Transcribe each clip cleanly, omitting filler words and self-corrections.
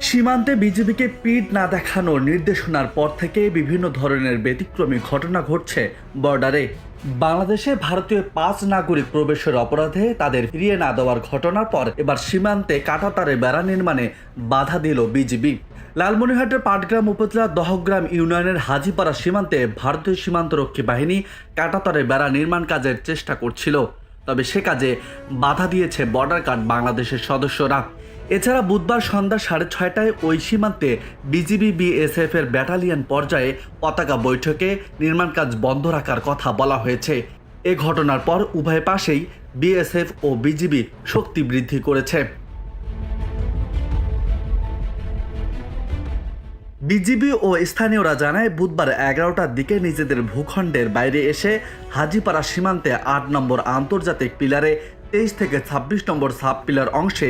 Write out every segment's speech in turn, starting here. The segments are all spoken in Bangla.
সীমান্তে বিজিবিকে পিঠ না দেখানোর নির্দেশনার পর থেকে বিভিন্ন ধরনের ব্যতিক্রমী ঘটনা ঘটছে বর্ডারে। বাংলাদেশে ভারতীয় 5 নাগরিক প্রবেশের অপরাধে তাদের ফিরিয়ে না দেওয়ার ঘটনার পর এবার সীমান্তে কাঁটাতারে বেড়া নির্মাণে বাধা দিল বিজিবি। লালমনিরহাটের পাটগ্রাম উপজেলার দহগ্রাম ইউনিয়নের হাজিপাড়া সীমান্তে ভারতীয় সীমান্তরক্ষী বাহিনী কাঁটাতারে বেড়া নির্মাণ কাজের চেষ্টা করছিল, তবে সে কাজে বাধা দিয়েছে বর্ডার গার্ড বাংলাদেশের সদস্যরা। এছাড়া বুধবার সন্ধ্যা 6:30টায় ওই সীমান্তে বিজিবি বিএসএফ এর ব্যাটালিয়ন পর্যায়ে পতাকা বৈঠকে নির্মাণ কাজ বন্ধ রাখার কথা বলা হয়েছে। এ ঘটনার পর উভয় পাশেই বিএসএফ ও বিজিবি শক্তি বৃদ্ধি করেছে। বিজিবি ও স্থানীয়রা জানায়, বুধবার 11টার দিকে নিজেদের ভূখণ্ডের বাইরে এসে হাজিপাড়া সীমান্তে 8 নম্বর আন্তর্জাতিক পিলারে 23 থেকে 26 নম্বর সাব পিলার অংশে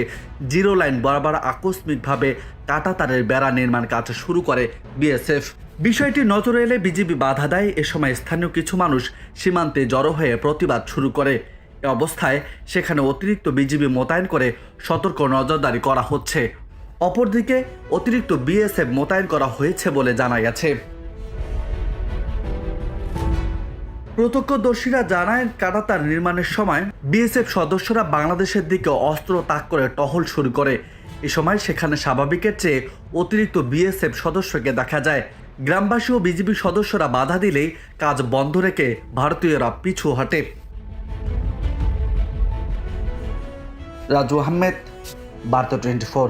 জিরো লাইন বরাবর আকস্মিকভাবে কাঁটাতারের বেড়া নির্মাণ কাজ শুরু করে বিএসএফ। বিষয়টি নজরে এলে বিজিবি বাধা দেয়। এ সময় স্থানীয় কিছু মানুষ সীমান্তে জড়ো হয়ে প্রতিবাদ শুরু করে। এ অবস্থায় সেখানে অতিরিক্ত বিজিবি মোতায়েন করে সতর্ক নজরদারি করা হচ্ছে। অপরদিকে অতিরিক্ত বিএসএফ মোতায়েন করা হয়েছে বলে জানা গেছে। প্রত্যক্ষদর্শীরা জানায়, কাঁটাতার নির্মাণের সময় বিএসএফ সদস্যরা বাংলাদেশের দিকে অস্ত্র তাক করে টহল শুরু করে। এ সময় সেখানে স্বাভাবিকের চেয়ে অতিরিক্ত বিএসএফ সদস্যকে দেখা যায়। গ্রামবাসী ও বিজিবি সদস্যরা বাধা দিলেই কাজ বন্ধ রেখে ভারতীয়রা পিছু হটে। রাজু আহমেদ, বার্তা 24।